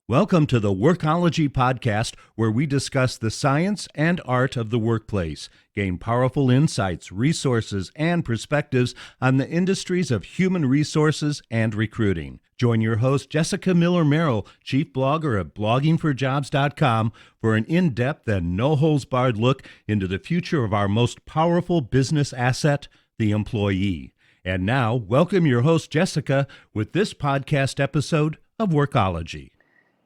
Welcome to the WORKOLOGY podcast, where we discuss the science and art of the workplace, gain powerful insights, resources, and perspectives on the industries of human resources and recruiting. Join your host, Jessica Miller-Merrill, chief blogger of bloggingforjobs.com, for an in-depth and no-holds-barred look into the future of our most powerful business asset, the employee. And now, welcome your host, Jessica, with this podcast episode of WORKOLOGY.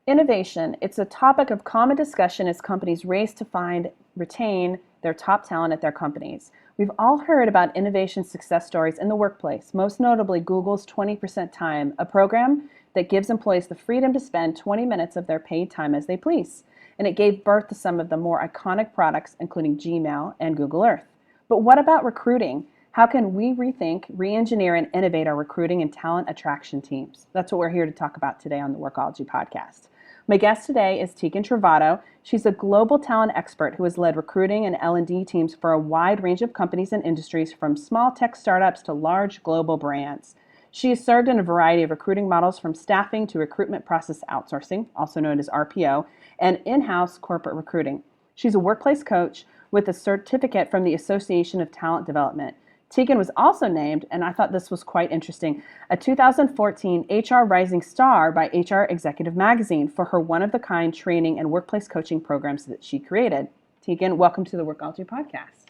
Innovation. It's a topic of common discussion as companies race to retain their top talent at their companies. We've all heard about innovation success stories in the workplace, most notably Google's 20% Time, a program that gives employees the freedom to spend 20 minutes of their paid time as they please. And it gave birth to some of the more iconic products, including Gmail and Google Earth. But what about recruiting? How can we rethink, re-engineer, and innovate our recruiting and talent attraction teams? That's what we're here to talk about today on the WORKOLOGY podcast. My guest today is Tegan Travato. She's a global talent expert who has led recruiting and L&D teams for a wide range of companies and industries, from small tech startups to large global brands. She has served in a variety of recruiting models, from staffing to recruitment process outsourcing, also known as RPO, and in-house corporate recruiting. She's a workplace coach with a certificate from the Association of Talent Development. Tegan was also named, and I thought this was quite interesting, a 2014 HR Rising Star by HR Executive Magazine for her one-of-a-kind training and workplace coaching programs that she created. Tegan, welcome to the WORKOLOGY podcast.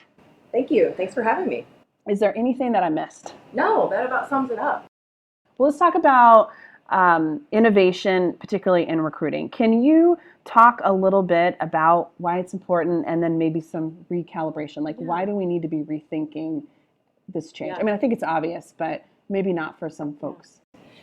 Thank you. Thanks for having me. Is there anything that I missed? No, that about sums it up. Well, let's talk about innovation, particularly in recruiting. Can you talk a little bit about why it's important, and then maybe some recalibration? Why do we need to be rethinking this change? I mean, I think it's obvious, but maybe not for some folks.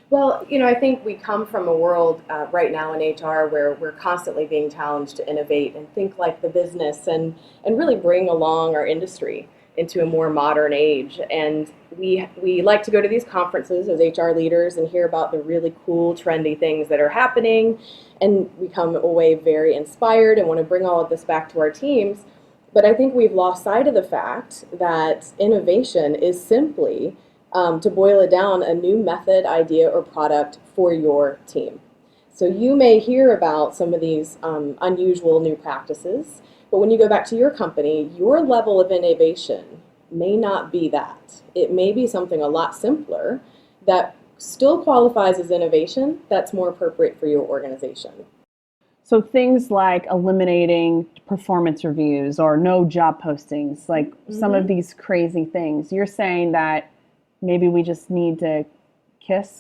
Well, I think we come from a world right now in HR where we're constantly being challenged to innovate and think like the business and really bring along our industry into a more modern age. And we like to go to these conferences as HR leaders and hear about the really cool, trendy things that are happening. And we come away very inspired and want to bring all of this back to our teams. But I think we've lost sight of the fact that innovation is simply, to boil it down, a new method, idea, or product for your team. So you may hear about some of these unusual new practices, but when you go back to your company, your level of innovation may not be that. It may be something a lot simpler that still qualifies as innovation that's more appropriate for your organization. So things like eliminating performance reviews or no job postings, some of these crazy things. You're saying that maybe we just need to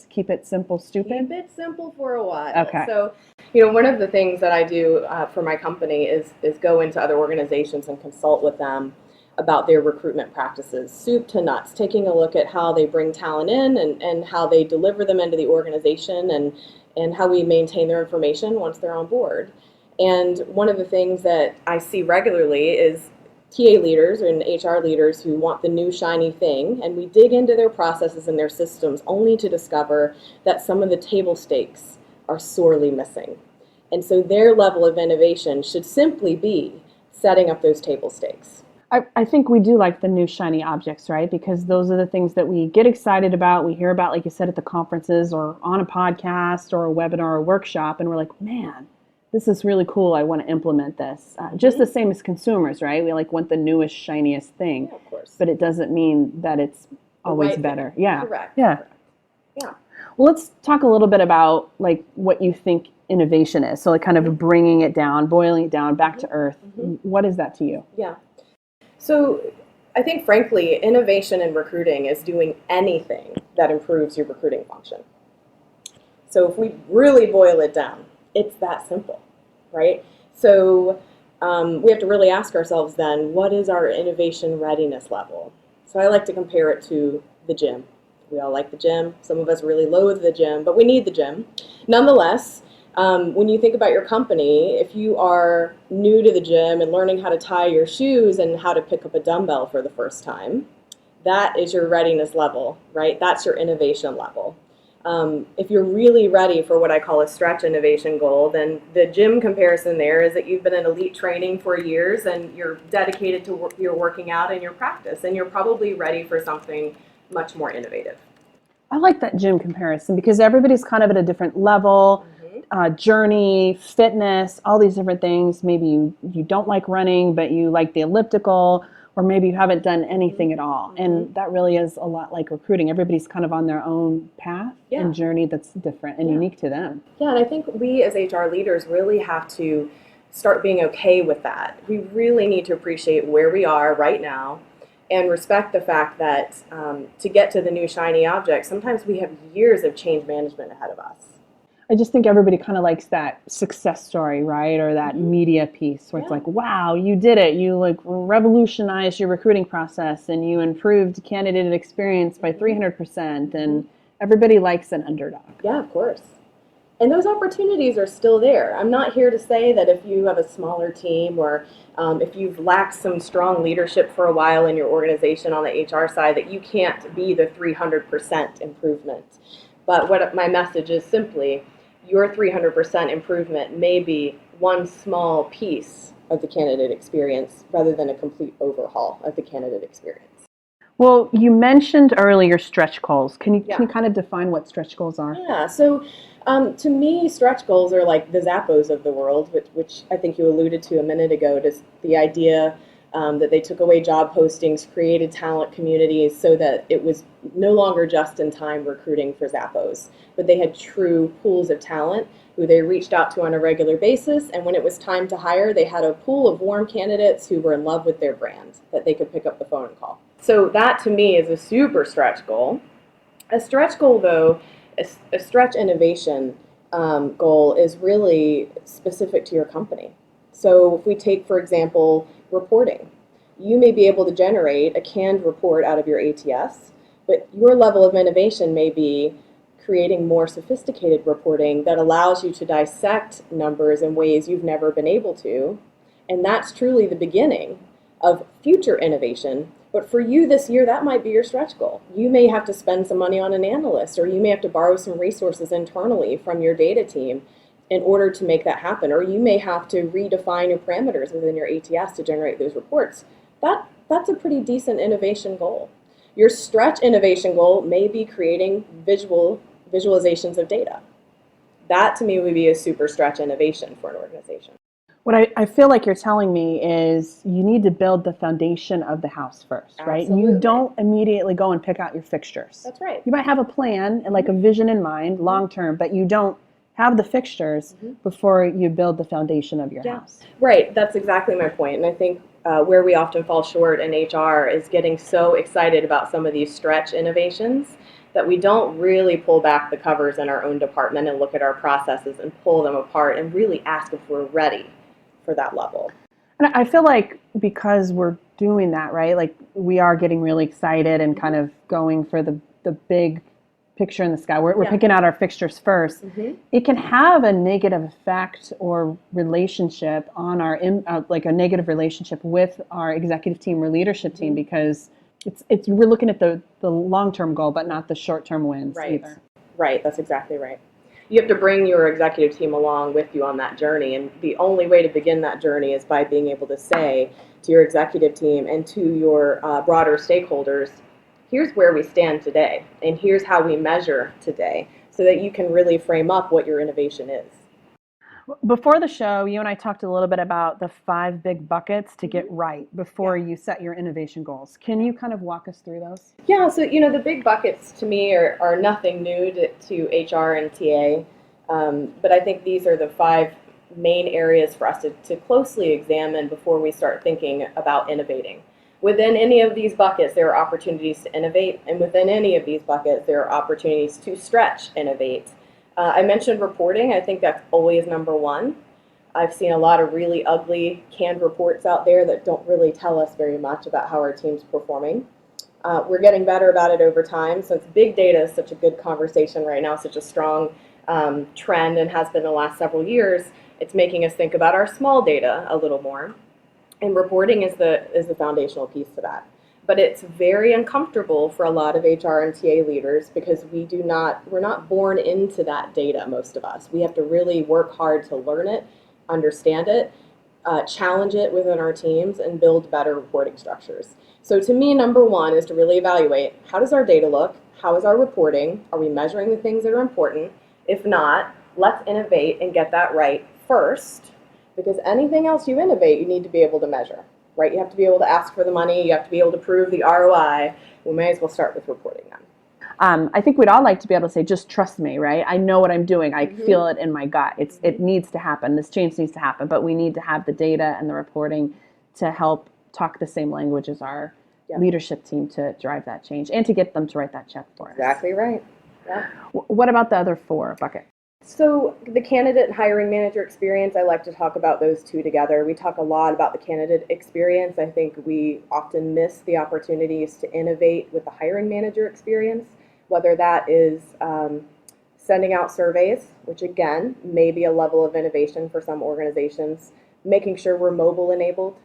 keep it simple, stupid? Keep it simple for a while. Okay. So, one of the things that I do for my company is go into other organizations and consult with them about their recruitment practices, soup to nuts, taking a look at how they bring talent in and how they deliver them into the organization and how we maintain their information once they're on board. And one of the things that I see regularly is TA leaders and HR leaders who want the new shiny thing, and we dig into their processes and their systems only to discover that some of the table stakes are sorely missing. And so their level of innovation should simply be setting up those table stakes. I think we do like the new shiny objects, right? Because those are the things that we get excited about. We hear about, like you said, at the conferences or on a podcast or a webinar or a workshop, and we're like, man, this is really cool. I want to implement this. Just the same as consumers, right? We want the newest, shiniest thing. Yeah, of course. But it doesn't mean that it's always right better. thing. Yeah. Correct. Yeah. Correct. Yeah. Well, let's talk a little bit about what you think innovation is. So kind of bringing it down, boiling it down back to earth. What is that to you? Yeah. So I think, frankly, innovation in recruiting is doing anything that improves your recruiting function. So if we really boil it down, it's that simple, right? So we have to really ask ourselves then, what is our innovation readiness level? So I like to compare it to the gym. We all like the gym. Some of us really loathe the gym, but we need the gym. Nonetheless, when you think about your company, if you are new to the gym and learning how to tie your shoes and how to pick up a dumbbell for the first time, that is your readiness level, right? That's your innovation level. If you're really ready for what I call a stretch innovation goal, then the gym comparison there is that you've been in elite training for years and you're dedicated to your working out and your practice, and you're probably ready for something much more innovative. I like that gym comparison because everybody's kind of at a different level. journey, fitness, all these different things. Maybe you don't like running, but you like the elliptical, or maybe you haven't done anything at all. And that really is a lot like recruiting. Everybody's kind of on their own path and journey that's different and unique to them. Yeah, and I think we as HR leaders really have to start being okay with that. We really need to appreciate where we are right now and respect the fact that to get to the new shiny object, sometimes we have years of change management ahead of us. I just think everybody kind of likes that success story, right? Or that media piece where it's like, wow, you did it. You like revolutionized your recruiting process and you improved candidate experience by 300%. And everybody likes an underdog. Yeah, of course. And those opportunities are still there. I'm not here to say that if you have a smaller team or if you've lacked some strong leadership for a while in your organization on the HR side that you can't be the 300% improvement. But what my message is simply, your 300% improvement may be one small piece of the candidate experience rather than a complete overhaul of the candidate experience. Well, you mentioned earlier stretch goals. Can you kind of define what stretch goals are? Yeah, so to me, stretch goals are like the Zappos of the world, which I think you alluded to a minute ago, just the idea that they took away job postings, created talent communities so that it was no longer just-in-time recruiting for Zappos, but they had true pools of talent who they reached out to on a regular basis, and when it was time to hire, they had a pool of warm candidates who were in love with their brand that they could pick up the phone and call. So that, to me, is a super stretch goal. A stretch goal, though, a stretch innovation goal is really specific to your company. So if we take, for example, reporting, you may be able to generate a canned report out of your ATS, but your level of innovation may be creating more sophisticated reporting that allows you to dissect numbers in ways you've never been able to. And that's truly the beginning of future innovation. But for you this year, that might be your stretch goal. You may have to spend some money on an analyst, or you may have to borrow some resources internally from your data team in order to make that happen. Or you may have to redefine your parameters within your ATS to generate those reports. That's a pretty decent innovation goal. Your stretch innovation goal may be creating visualizations of data. That, to me, would be a super stretch innovation for an organization. What I feel like you're telling me is you need to build the foundation of the house first, right? Absolutely. You don't immediately go and pick out your fixtures. That's right. You might have a plan and like a vision in mind, long term, but you don't have the fixtures before you build the foundation of your house. Right, that's exactly my point. And I think where we often fall short in HR is getting so excited about some of these stretch innovations that we don't really pull back the covers in our own department and look at our processes and pull them apart and really ask if we're ready for that level. And I feel like because we're doing that, right, like we are getting really excited and kind of going for the big picture in the sky. We're picking out our fixtures first. It can have a negative effect or relationship on our, like a negative relationship with our executive team or leadership team because we're looking at the long-term goal, but not the short-term wins either. Right, that's exactly right. You have to bring your executive team along with you on that journey, and the only way to begin that journey is by being able to say to your executive team and to your broader stakeholders, here's where we stand today, and here's how we measure today, so that you can really frame up what your innovation is. Before the show, you and I talked a little bit about the 5 big buckets to get right before you set your innovation goals. Can you kind of walk us through those? Yeah, so the big buckets to me are nothing new to HR and TA, but I think these are the 5 main areas for us to closely examine before we start thinking about innovating. Within any of these buckets, there are opportunities to innovate, and within any of these buckets, there are opportunities to stretch innovate. I mentioned reporting. I think that's always number 1. I've seen a lot of really ugly canned reports out there that don't really tell us very much about how our team's performing. We're getting better about it over time. Since big data is such a good conversation right now, such a strong trend and has been the last several years, it's making us think about our small data a little more. And reporting is the foundational piece to that. But it's very uncomfortable for a lot of HR and TA leaders because we're not born into that data, most of us. We have to really work hard to learn it, understand it, challenge it within our teams, and build better reporting structures. So to me, number 1 is to really evaluate, how does our data look? How is our reporting? Are we measuring the things that are important? If not, let's innovate and get that right first, because anything else you innovate, you need to be able to measure, right? You have to be able to ask for the money, you have to be able to prove the ROI. We may as well start with reporting then. I think we'd all like to be able to say, just trust me, right? I know what I'm doing. I feel it in my gut. It needs to happen. This change needs to happen. But we need to have the data and the reporting to help talk the same language as our leadership team to drive that change and to get them to write that check for us. Exactly right. Yeah. What about the other 4 buckets? So the candidate and hiring manager experience, I like to talk about those two together. We talk a lot about the candidate experience. I think we often miss the opportunities to innovate with the hiring manager experience, whether that is sending out surveys, which again may be a level of innovation for some organizations, making sure we're mobile enabled.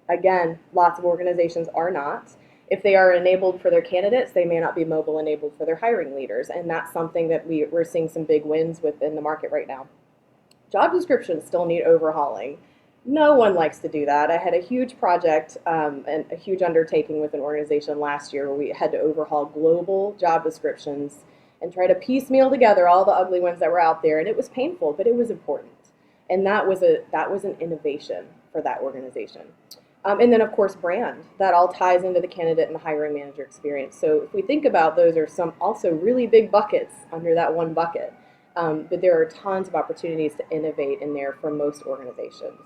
Again, lots of organizations are not. If they are enabled for their candidates, they may not be mobile enabled for their hiring leaders, and that's something that we're seeing some big wins within the market right now. Job descriptions still need overhauling. No one likes to do that. I had a huge project and a huge undertaking with an organization last year where we had to overhaul global job descriptions and try to piecemeal together all the ugly ones that were out there, and it was painful, but it was important. And that was an innovation for that organization. And then, of course, brand. That all ties into the candidate and the hiring manager experience. So if we think about those are some also really big buckets under that one bucket. But there are tons of opportunities to innovate in there for most organizations.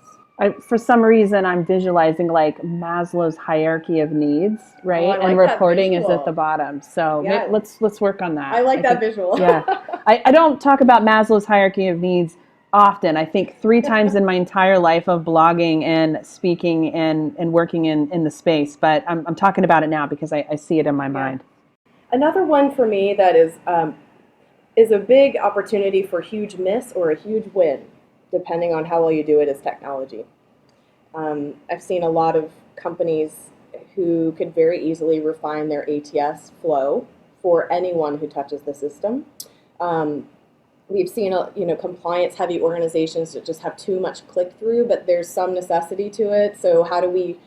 For some reason, I'm visualizing like Maslow's hierarchy of needs, right? I like and reporting is visual. at the bottom. So Yeah. let's work on that. I like that visual. Yeah. I don't talk about Maslow's hierarchy of needs often. I think 3 times in my entire life of blogging and speaking and working in the space, but I'm talking about it now because I see it in my mind. Another one for me that is a big opportunity for huge miss or a huge win, depending on how well you do it, is technology. I've seen a lot of companies who could very easily refine their ATS flow for anyone who touches the system. We've seen compliance-heavy organizations that just have too much click-through, but there's some necessity to it. So how do we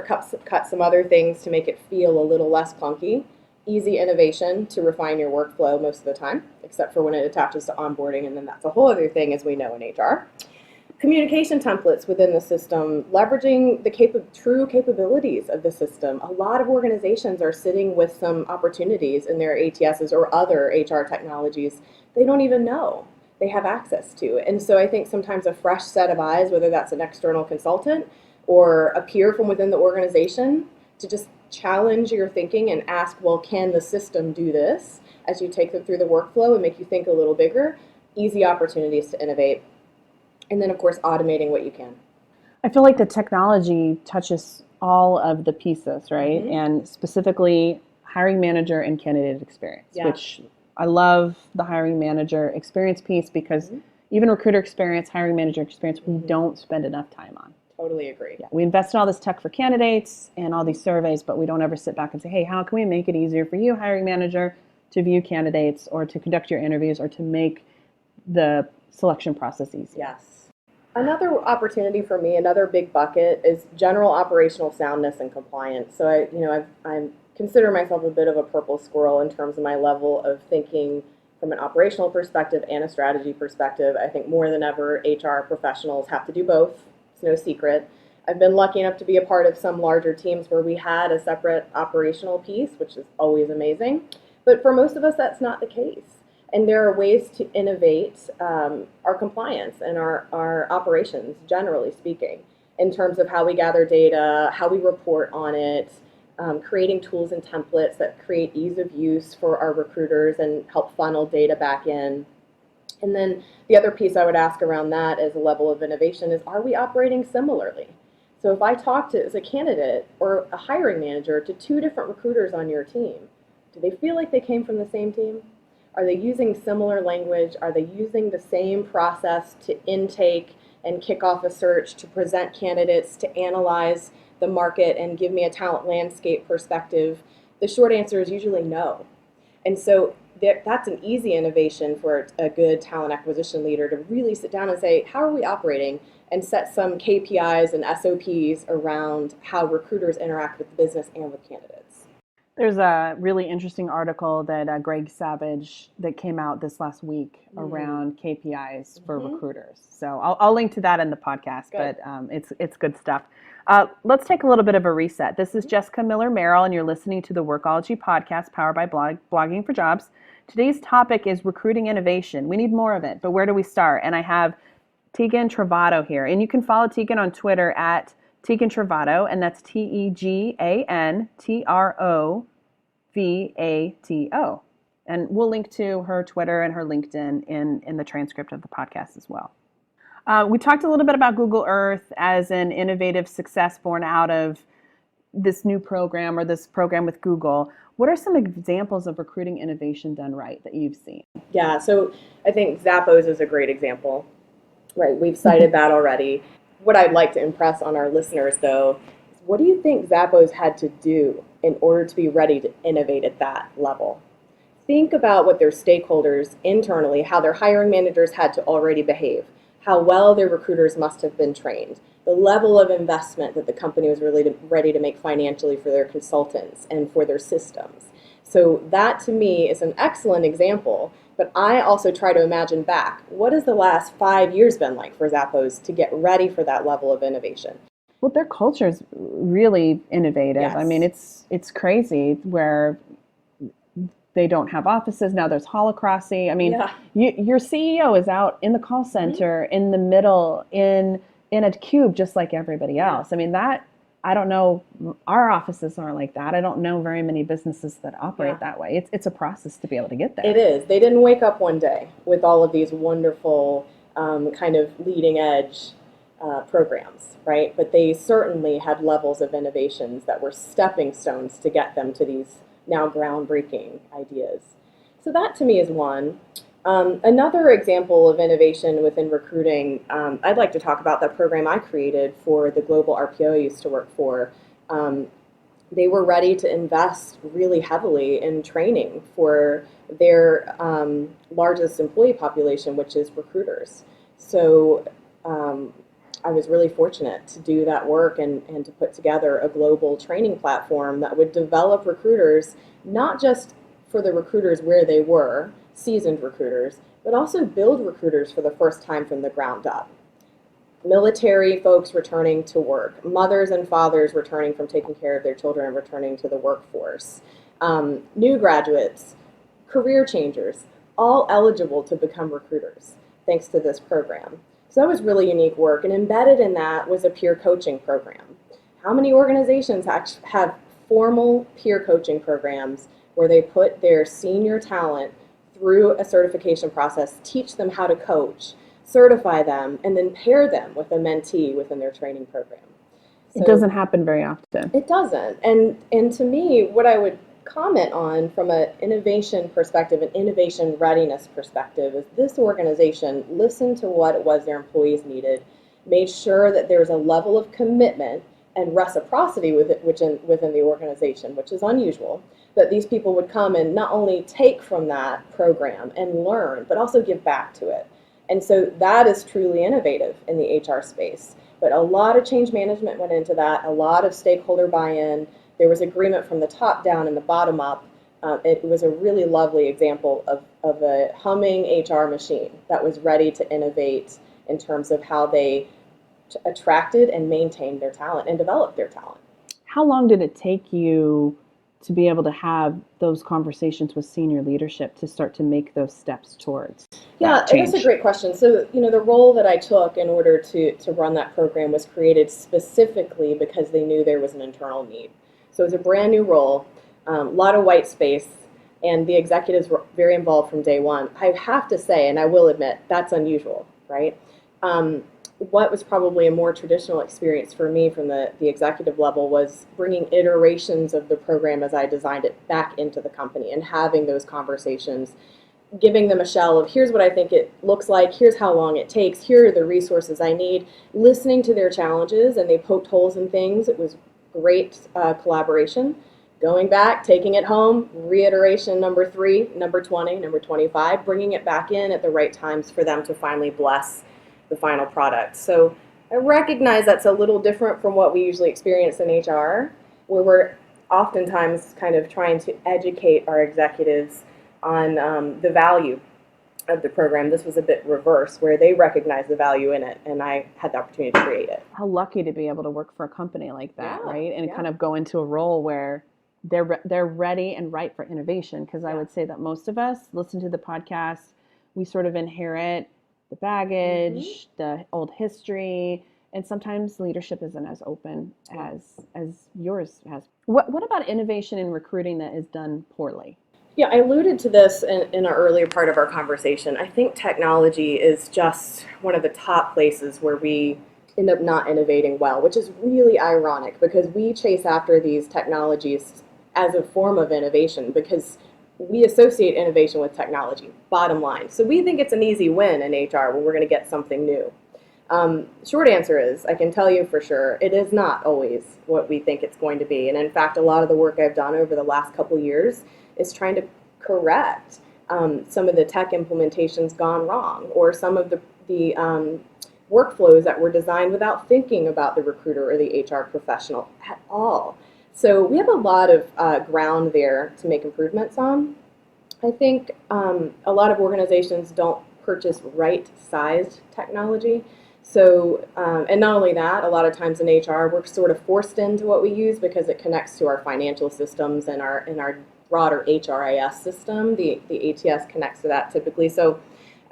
cut some other things to make it feel a little less clunky? Easy innovation to refine your workflow most of the time, except for when it attaches to onboarding, and then that's a whole other thing, as we know in HR. Communication templates within the system, leveraging the true capabilities of the system. A lot of organizations are sitting with some opportunities in their ATSs or other HR technologies they don't even know they have access to. And so I think sometimes a fresh set of eyes, whether that's an external consultant or a peer from within the organization, to just challenge your thinking and ask, well, can the system do this? As you take them through the workflow and make you think a little bigger, easy opportunities to innovate. And then, of course, automating what you can. I feel like the technology touches all of the pieces, right? Mm-hmm. And specifically hiring manager and candidate experience, which I love the hiring manager experience piece because even recruiter experience, hiring manager experience, we don't spend enough time on. Totally agree. Yeah, we invest in all this tech for candidates and all these surveys, but we don't ever sit back and say, hey, how can we make it easier for you, hiring manager, to view candidates or to conduct your interviews or to make the selection process easier? Yes. Another opportunity for me, another big bucket, is general operational soundness and compliance. So I consider myself a bit of a purple squirrel in terms of my level of thinking from an operational perspective and a strategy perspective. I think more than ever, HR professionals have to do both. It's no secret. I've been lucky enough to be a part of some larger teams where we had a separate operational piece, which is always amazing. But for most of us, that's not the case. And there are ways to innovate our compliance and our operations, generally speaking, in terms of how we gather data, how we report on it, creating tools and templates that create ease of use for our recruiters and help funnel data back in. And then the other piece I would ask around that as a level of innovation is, are we operating similarly? So if I talk to, as a candidate or a hiring manager, to 2 different recruiters on your team, do they feel like they came from the same team? Are they using similar language? Are they using the same process to intake and kick off a search, to present candidates, to analyze the market and give me a talent landscape perspective? The short answer is usually no. And so that's an easy innovation for a good talent acquisition leader to really sit down and say, how are we operating? And set some KPIs and SOPs around how recruiters interact with the business and with candidates. There's a really interesting article that Greg Savage that came out this last week around KPIs for recruiters. So I'll link to that in the podcast, Good. but it's good stuff. Let's take a little bit of a reset. This is Jessica Miller-Merrill, and you're listening to the Workology podcast powered by Blogging for Jobs. Today's topic is recruiting innovation. We need more of it, but where do we start? And I have Tegan Travato here, and you can follow Tegan on Twitter at Tegan Travato, and that's TEGANTROVATO. And we'll link to her Twitter and her LinkedIn in the transcript of the podcast as well. We talked a little bit about Google Earth as an innovative success born out of this new program or this program with Google. What are some examples of recruiting innovation done right that you've seen? Yeah, so I think Zappos is a great example, right? We've cited that already. What I'd like to impress on our listeners, though, is what do you think Zappos had to do in order to be ready to innovate at that level? Think about what their stakeholders internally, how their hiring managers had to already behave, how well their recruiters must have been trained, the level of investment that the company was really ready to make financially for their consultants and for their systems. So that, to me, is an excellent example. But I also try to imagine back, what has the last 5 years been like for Zappos to get ready for that level of innovation? Well, their culture is really innovative. Yes. I mean, it's crazy where they don't have offices. Now there's holocracy. I mean, your CEO is out in the call center, in the middle, in a cube, just like everybody else. I mean, that, I don't know, our offices aren't like that. I don't know very many businesses that operate that way. It's a process to be able to get there. It is. They didn't wake up one day with all of these wonderful kind of leading edge programs, right? But they certainly had levels of innovations that were stepping stones to get them to these now groundbreaking ideas. So that, to me, is one. Another example of innovation within recruiting, I'd like to talk about that program I created for the global RPO I used to work for. They were ready to invest really heavily in training for their largest employee population, which is recruiters. So I was really fortunate to do that work and to put together a global training platform that would develop recruiters, not just for the recruiters where they were, seasoned recruiters, but also build recruiters for the first time from the ground up. Military folks returning to work, mothers and fathers returning from taking care of their children and returning to the workforce, new graduates, career changers, all eligible to become recruiters thanks to this program. So that was really unique work, and embedded in that was a peer coaching program. How many organizations have formal peer coaching programs where they put their senior talent through a certification process, teach them how to coach, certify them, and then pair them with a mentee within their training program? So it doesn't happen very often. It doesn't. And to me, what I would comment on from an innovation perspective, an innovation readiness perspective, is this organization listened to what it was their employees needed, made sure that there's a level of commitment and reciprocity within the organization, which is unusual, that these people would come and not only take from that program and learn, but also give back to it. And so that is truly innovative in the HR space. But a lot of change management went into that, a lot of stakeholder buy-in. There was agreement from the top down and the bottom up. It was a really lovely example of a humming HR machine that was ready to innovate in terms of how they attracted and maintained their talent and developed their talent. How long did it take you to be able to have those conversations with senior leadership to start to make those steps towards that change? That's a great question. So, the role that I took in order to run that program was created specifically because they knew there was an internal need. So it was a brand new role, a lot of white space, and the executives were very involved from day one. I have to say, and I will admit, that's unusual, right? What was probably a more traditional experience for me from the executive level was bringing iterations of the program as I designed it back into the company and having those conversations, giving them a shell of here's what I think it looks like, here's how long it takes, here are the resources I need, listening to their challenges, and they poked holes in things. It was great collaboration. Going back, taking it home, reiteration number 3, number 20, number 25, bringing it back in at the right times for them to finally bless the final product. So I recognize that's a little different from what we usually experience in HR, where we're oftentimes kind of trying to educate our executives on the value of the program. This was a bit reverse, where they recognized the value in it, and I had the opportunity to create it. How lucky to be able to work for a company like that, Yeah, right? And yeah. kind of go into a role where they're ready and ripe for innovation. Because I would say that most of us listen to the podcast, we sort of inherit the baggage, the old history, and sometimes leadership isn't as open as yours has. What about innovation in recruiting that is done poorly? Yeah, I alluded to this in an earlier part of our conversation. I think technology is just one of the top places where we end up not innovating well, which is really ironic because we chase after these technologies as a form of innovation because we associate innovation with technology, bottom line. So we think it's an easy win in HR when we're going to get something new. Short answer is, I can tell you for sure, it is not always what we think it's going to be. And in fact, a lot of the work I've done over the last couple years is trying to correct some of the tech implementations gone wrong, or some of the workflows that were designed without thinking about the recruiter or the HR professional at all. So we have a lot of ground there to make improvements on. I think a lot of organizations don't purchase right-sized technology. So, and not only that, a lot of times in HR, we're sort of forced into what we use because it connects to our financial systems and our broader HRIS system. The ATS connects to that typically. So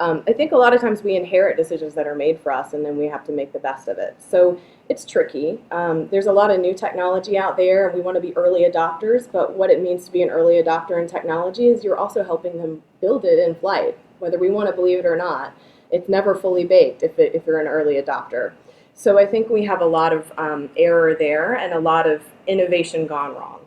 I think a lot of times we inherit decisions that are made for us, and then we have to make the best of it. So it's tricky. There's a lot of new technology out there, and we want to be early adopters, but what it means to be an early adopter in technology is you're also helping them build it in flight, whether we want to believe it or not. It's never fully baked if you're an early adopter. So I think we have a lot of error there and a lot of innovation gone wrong.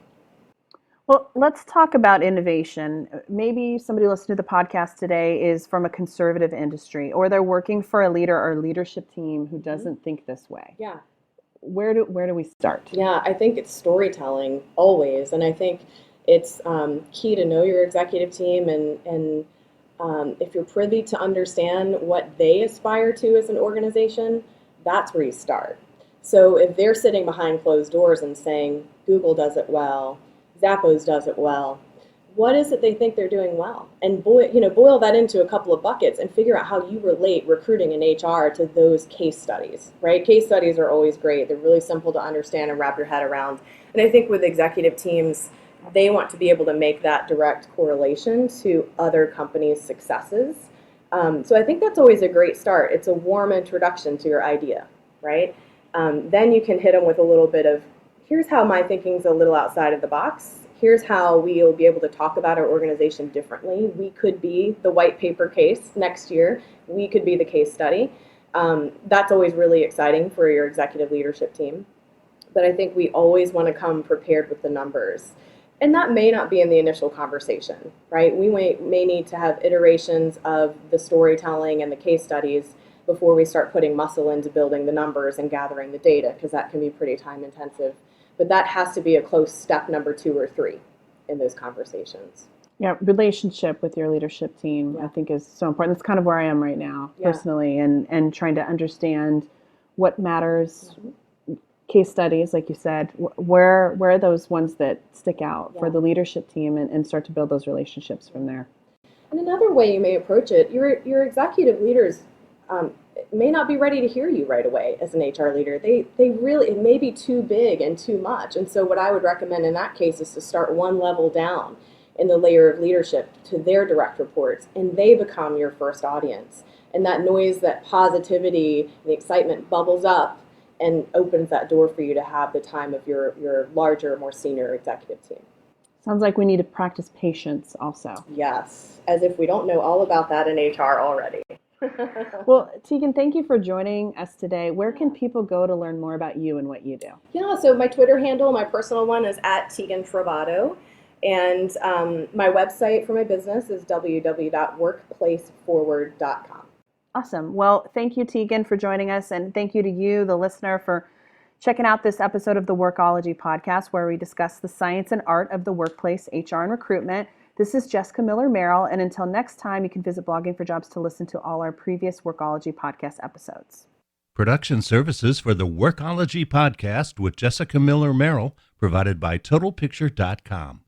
Well, let's talk about innovation. Maybe somebody listening to the podcast today is from a conservative industry, or they're working for a leader or leadership team who doesn't think this way. Yeah. Where do we start? Yeah, I think it's storytelling always, and I think it's key to know your executive team, and if you're privy to understand what they aspire to as an organization, that's where you start. So if they're sitting behind closed doors and saying, Google does it well, Zappos does it well, what is it they think they're doing well? And boil that into a couple of buckets and figure out how you relate recruiting and HR to those case studies, right? Case studies are always great. They're really simple to understand and wrap your head around. And I think with executive teams, they want to be able to make that direct correlation to other companies' successes. So I think that's always a great start. It's a warm introduction to your idea, right? Then you can hit them with a little bit of, here's how my thinking's a little outside of the box. Here's how we'll be able to talk about our organization differently. We could be the white paper case next year. We could be the case study. That's always really exciting for your executive leadership team. But I think we always want to come prepared with the numbers. And that may not be in the initial conversation, right? We may need to have iterations of the storytelling and the case studies before we start putting muscle into building the numbers and gathering the data, because that can be pretty time intensive. But that has to be a close step number 2 or 3 in those conversations. Yeah, relationship with your leadership team, I think, is so important. That's kind of where I am right now, personally, and trying to understand what matters. Case studies, like you said, where are those ones that stick out for the leadership team, and start to build those relationships from there. And another way you may approach it, your executive leaders may not be ready to hear you right away as an HR leader. They really, it may be too big and too much. And so what I would recommend in that case is to start one level down in the layer of leadership to their direct reports, and they become your first audience. And that noise, that positivity, the excitement bubbles up and opens that door for you to have the time of your larger, more senior executive team. Sounds like we need to practice patience also. Yes, as if we don't know all about that in HR already. Well, Tegan, thank you for joining us today. Where can people go to learn more about you and what you do? Yeah, so my Twitter handle, my personal one, is @TeganFravato. And my website for my business is www.workplaceforward.com. Awesome. Well, thank you, Tegan, for joining us. And thank you to you, the listener, for checking out this episode of the Workology podcast, where we discuss the science and art of the workplace, HR, and recruitment. This is Jessica Miller-Merrill, and until next time, you can visit Blogging for Jobs to listen to all our previous Workology podcast episodes. Production services for the Workology podcast with Jessica Miller-Merrill provided by TotalPicture.com.